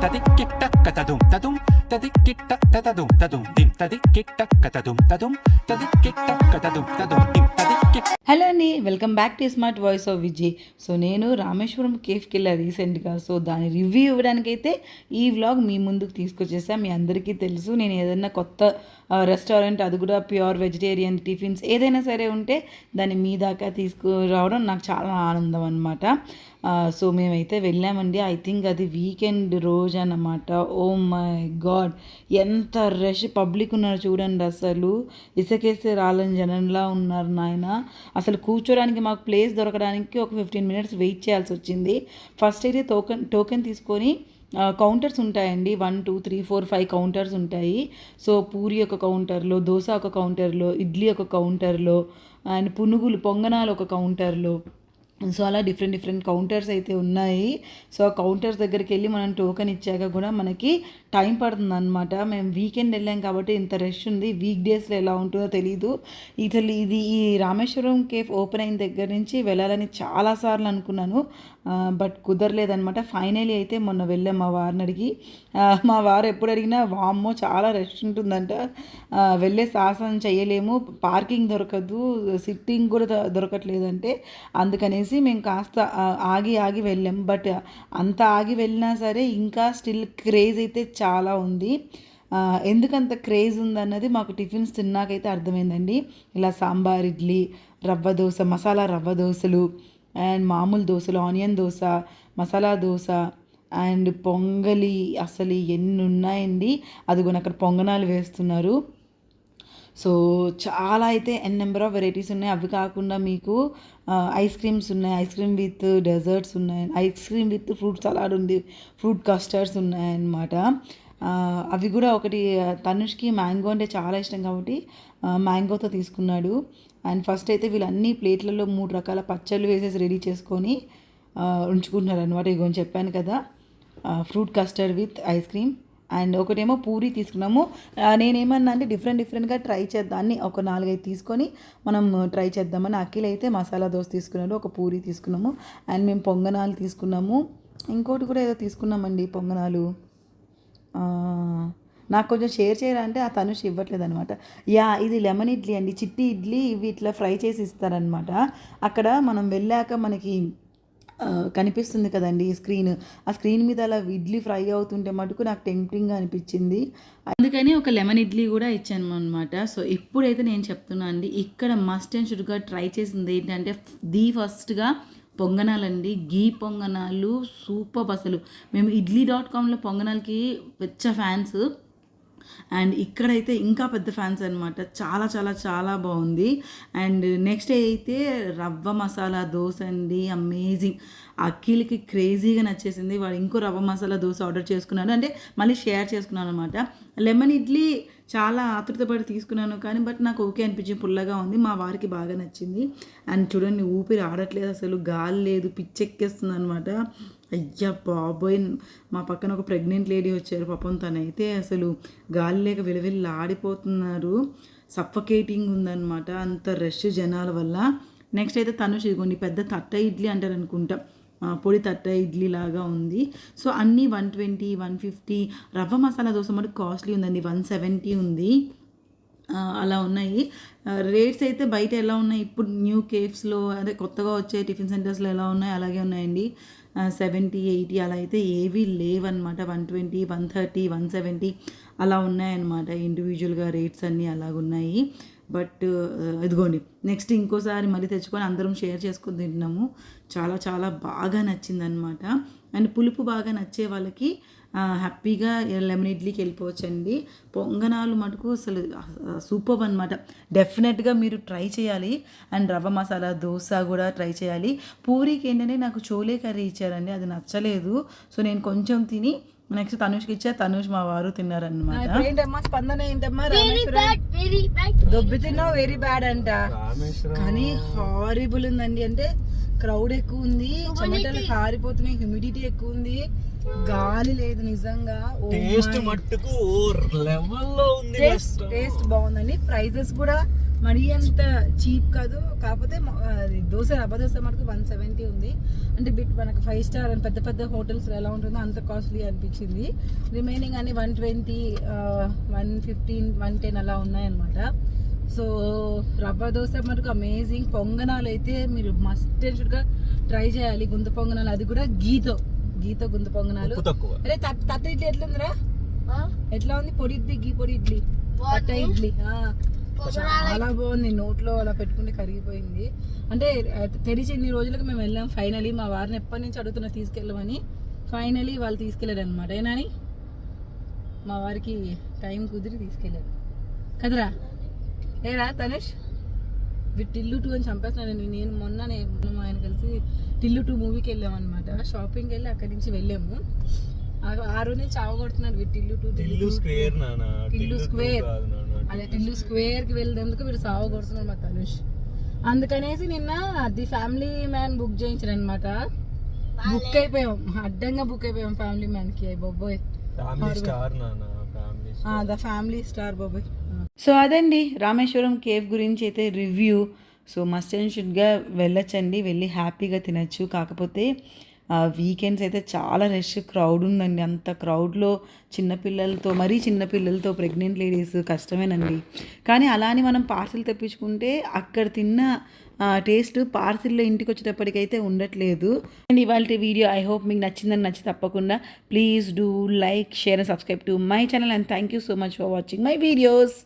tadikitakatadum tadum tadikitakatadum tadum dim tadikitakatadum tadum tadikitakatadum tadum dim tadik. Hello అండి, welcome back to smart voice of Vijay. So నేను రామేశ్వరం కేఫ్కి వెళ్ళా రీసెంట్గా. So దాని review ఇవ్వడానికైతే ఈ vlog మీ ముందుకు తీసుకొచ్చేసా. మీ అందరికీ తెలుసు, నేను ఏదైనా కొత్త రెస్టారెంట్, అది కూడా ప్యూర్ వెజిటేరియన్ టిఫిన్స్ ఏదైనా సరే ఉంటే దాన్ని మీ దాకా తీసుకురావడం నాకు చాలా ఆనందం అనమాట. సో మేమైతే వెళ్ళామండి. ఐ థింక్ అది వీకెండ్ రోజు అన్నమాట. ఓ మై గాడ్, ఎంత రష్ పబ్లిక్ ఉన్నారు చూడండి. అసలు ఇసుకేస్తే రాలని జనంలా ఉన్నారు నాయన. అసలు కూర్చోడానికి మాకు ప్లేస్ దొరకడానికి ఒక 15 minutes వెయిట్ చేయాల్సి వచ్చింది. ఫస్ట్ అయితే టోకెన్ తీసుకొని కౌంటర్స్ ఉంటాయండి. 1 2 3 4 5 కౌంటర్స్ ఉంటాయి. సో పూరి ఒక కౌంటర్లో, దోశ ఒక కౌంటర్లో, ఇడ్లీ ఒక కౌంటర్లో, అండ్ పునుగులు పొంగనాలు ఒక కౌంటర్లో. సో అలా డిఫరెంట్ కౌంటర్స్ అయితే ఉన్నాయి. సో ఆ కౌంటర్స్ దగ్గరికి వెళ్ళి మనం టోకెన్ ఇచ్చాక కూడా మనకి టైం పడుతుంది అనమాట. మేము వీకెండ్ వెళ్ళాం కాబట్టి ఇంత రష్ ఉంది. వీక్ డేస్లో ఎలా ఉంటుందో తెలీదు. ఇది ఈ రామేశ్వరం కేఫ్ ఓపెన్ అయిన దగ్గర నుంచి వెళ్ళాలని చాలాసార్లు అనుకున్నాను, బట్ కుదరలేదనమాట. ఫైనలీ అయితే మొన్న వెళ్ళాం మా వారిని అడిగి. మా వారు ఎప్పుడు అడిగినా వామ్మో చాలా రష్ ఉంటుందంట, వెళ్ళే సాహసం చేయలేము, పార్కింగ్ దొరకదు, సిట్టింగ్ కూడా దొరకట్లేదంటే అందుకనేసి మేము కాస్త ఆగి వెళ్ళాం. బట్ అంత ఆగి వెళ్ళినా సరే ఇంకా స్టిల్ క్రేజ్ అయితే చాలా ఉంది. ఎందుకంత క్రేజ్ ఉందన్నది మాకు టిఫిన్స్ తిన్నాకైతే అర్థమైందండి. ఇలా సాంబార్ ఇడ్లీ, రవ్వ దోశ, మసాలా రవ్వ దోశలు, అండ్ మామూలు దోశలు, ఆనియన్ దోశ, మసాలా దోశ, అండ్ పొంగలి, అసలు ఎన్ని ఉన్నాయండి. అదిగోని అక్కడ పొంగనాలు వేస్తున్నారు. సో చాలా అయితే నెంబర్ ఆఫ్ వెరైటీస్ ఉన్నాయి. అవి కాకుండా మీకు ఐస్ క్రీమ్స్ ఉన్నాయి, ఐస్ క్రీమ్ విత్ డెజర్ట్స్ ఉన్నాయి, ice cream with fruit salad ఉంది, ఫ్రూట్ కస్టర్డ్స్ ఉన్నాయన్నమాట. అవి కూడా ఒకటి తనుష్కి మ్యాంగో అంటే చాలా ఇష్టం కాబట్టి మ్యాంగోతో తీసుకున్నాడు. అండ్ ఫస్ట్ అయితే వీళ్ళన్నీ ప్లేట్లలో 3 రకాల పచ్చళ్ళు వేసేసి రెడీ చేసుకొని ఉంచుకుంటున్నారు అనమాట. ఇగోని చెప్పాను కదా, fruit custard with ice cream. And ఒకటేమో పూరి తీసుకున్నాము. నేనేమన్నా అంటే డిఫరెంట్గా ట్రై చేద్దాన్ని ఒక 4-5 తీసుకొని మనం ట్రై చేద్దామని. అఖిల్ అయితే మసాలా దోశ తీసుకున్నాడు, ఒక పూరి తీసుకున్నాము, అండ్ మేము పొంగనాలు తీసుకున్నాము. ఇంకోటి కూడా ఏదో తీసుకున్నామండి పొంగనాలు. నాకు కొంచెం షేర్ చేయాలంటే ఆ తనుష్ ఇవ్వట్లేదు అనమాట. ఇది లెమన్ ఇడ్లీ అండి, చిట్టి ఇడ్లీ. ఇవి ఇట్లా ఫ్రై చేసి ఇస్తారనమాట. అక్కడ మనం వెళ్ళాక మనకి కనిపిస్తుంది కదండి స్క్రీన్, ఆ స్క్రీన్ మీద అలా ఇడ్లీ ఫ్రై అవుతుంటే మటుకు నాకు టెంప్టింగ్గా అనిపించింది. అందుకని ఒక లెమన్ ఇడ్లీ కూడా ఇచ్చాను అనమాట. సో ఇప్పుడైతే నేను చెప్తున్నా అండి, ఇక్కడ మస్ట్ అండ్ షుడ్గా ట్రై చేసింది ఏంటంటే ఫస్ట్గా పొంగనాలండి. గీ పొంగనాలు సూపర్. అసలు మేము iDly.comలో పొంగనాలకి పెద్ద ఫ్యాన్స్, అండ్ ఇక్కడైతే ఇంకా పెద్ద ఫ్యాన్స్ అనమాట. చాలా బాగుంది. అండ్ నెక్స్ట్ అయితే రవ్వ మసాలా దోశ అండి, అమేజింగ్. అఖిల్కి క్రేజీగా నచ్చేసింది. వాడు ఇంకో రవ్వ మసాలా దోశ ఆర్డర్ చేసుకున్నాను, అంటే మళ్ళీ షేర్ చేసుకున్నాను అనమాట. లెమన్ ఇడ్లీ చాలా ఆతృతపడి తీసుకున్నాను కానీ బట్ నాకు ఓకే అనిపించింది, పుల్లగా ఉంది. మా వారికి బాగా నచ్చింది. అండ్ చూడండి, ఊపిరి ఆడట్లేదు, అసలు గాలి లేదు, పిచ్చెక్కేస్తుంది అనమాట. అయ్యా బాబోయ్, మా పక్కన ఒక ప్రెగ్నెంట్ లేడీ వచ్చారు పాపం. తనైతే అసలు గాలి లేక విలవిల్లా ఆడిపోతున్నారు. సఫకేటింగ్ ఉందన్నమాట అంత రష్ జనాల వల్ల. నెక్స్ట్ అయితే తనుష్ ఇదిగోండి పెద్ద తట్ట ఇడ్లీ అంటారు అనుకుంటా, పొడి తట్ట ఇడ్లీ లాగా ఉంది. సో అన్నీ 120 150. రవ్వ మసాలా దోశ మటు కాస్ట్లీ ఉందండి, 170 ఉంది. అలా ఉన్నాయి రేట్స్. అయితే బయట ఎలా ఉన్నాయి ఇప్పుడు న్యూ కేఫ్స్లో, అదే కొత్తగా వచ్చే టిఫిన్ సెంటర్స్లో ఎలా ఉన్నాయి అలాగే ఉన్నాయండి. 70 80 అలా అయితే ఏవీ లేవన్నమాట. 120 130 170 అలా ఉన్నాయన్నమాట. ఇండివిజువల్గా రేట్స్ అన్నీ అలాగున్నాయి. బట్ ఇదిగోండి నెక్స్ట్ ఇంకోసారి మళ్ళీ తెచ్చుకొని అందరం షేర్ చేసుకొని తింటున్నాము. చాలా బాగా నచ్చిందనమాట. అండ్ పులుపు బాగా నచ్చే వాళ్ళకి హ్యాపీగా లెమన్ ఇడ్లీకి వెళ్ళిపోవచ్చండి. పొంగనాలు మటుకు అసలు సూపర్ అనమాట. డెఫినెట్గా మీరు ట్రై చేయాలి. అండ్ రవ్వ మసాలా దోశ కూడా ట్రై చేయాలి. పూరికి ఏంటంటే నాకు చోలే కర్రీ ఇచ్చారండి, అది నచ్చలేదు. సో నేను కొంచెం తిని నెక్స్ట్ తనుష్కి ఇచ్చా, తనుష్ మా వారు తిన్నారనమాట. ఏంటమ్మా స్పందన ఏంటమ్మా? దొబ్బి తిన్నావు, వెరీ బ్యాడ్ అంట. కానీ హారిబుల్ ఉందండి. అంటే క్రౌడ్ ఎక్కువ ఉంది, చెమటలు కారిపోతున్నాయి, హ్యూమిడిటీ ఎక్కువ ఉంది, గాలి లేదు నిజంగా. టేస్ట్ బాగుందండి. ప్రైజెస్ కూడా మరీ అంత చీప్ కాదు, కాకపోతే అది దోశ రవ్వ దోశ మనకు 170 ఉంది. అంటే మనకు 5 స్టార్ అని పెద్ద పెద్ద హోటల్స్ ఎలా ఉంటుందో అంత కాస్ట్లీ అనిపించింది. రిమైనింగ్ అన్ని 120, 115, 110 అలా ఉన్నాయన్నమాట. సో రవ్వ దోశ మనకు అమేజింగ్. పొంగనాలు అయితే మీరు మస్ట్ అండ్ షుడ్గా ట్రై చేయాలి. గుంత పొంగనాలు, అది కూడా గీతో గుంత పొంగనాలు. అరే తట్ట ఇడ్లీ ఎట్లుందిరా? ఎట్లా ఉంది? పొడి ఇడ్లీ, గీ పొడి ఇడ్లీ, తట్ట ఇడ్లీ చాలా బాగుంది. నోట్లో అలా పెట్టుకుంటే కరిగిపోయింది. అంటే తెరిచి ఇన్ని రోజులకు మేము వెళ్ళాం. ఫైనలీ మా వారిని ఎప్పటి నుంచి అడుగుతున్నా తీసుకెళ్ళమని, ఫైనలీ వాళ్ళు తీసుకెళ్ళారు అనమాట. ఏనాని మా వారికి టైం కుదిరి తీసుకెళ్ళారు కదరా? ఏరా తనేష్ టిల్లు 2 అని చంపేస్తున్నాను. నేను మొన్న ఆయన కలిసి టిల్లు 2 మూవీకి వెళ్ళామన్నమాట. షాపింగ్కి వెళ్ళి అక్కడి నుంచి వెళ్ళాము. ఆ రోజు నుంచి చావగొడుతున్నాడు టిల్లు స్క్వేర్. అదే టిల్లు స్క్వేర్ కి వెళ్ళేందుకు వీడు సావగొడుతున్నాడు మా తనుష్. అందుకనేసి నిన్న ది ఫ్యామిలీ మ్యాన్ బుక్ చేయించారు అనమాట. బుక్ అయిపోయాం, అడ్డంగా బుక్ అయిపోయాం ఫ్యామిలీ మ్యాన్ కి. బాబోయ్ ద ఫ్యామిలీ స్టార్ బాబోయ్. సో అదండి రామేశ్వరం కేఫ్ గురించి అయితే రివ్యూ. సో మస్ట్ అండ్ షుడ్గా వెళ్ళొచ్చండి, వెళ్ళి హ్యాపీగా తినచ్చు. కాకపోతే వీకెండ్స్ అయితే చాలా రష్, క్రౌడ్ ఉందండి. అంత క్రౌడ్లో చిన్నపిల్లలతో ప్రెగ్నెంట్ లేడీస్ కష్టమేనండి. కానీ అలా అని మనం పార్సిల్ తెప్పించుకుంటే అక్కడ తిన్న టేస్ట్ పార్సిల్లో ఇంటికి వచ్చేటప్పటికైతే ఉండట్లేదు. అండ్ ఇవాళ వీడియో ఐ హోప్ మీకు నచ్చి తప్పకుండా please do like, share and subscribe to my channel. And thank you so much for watching my videos.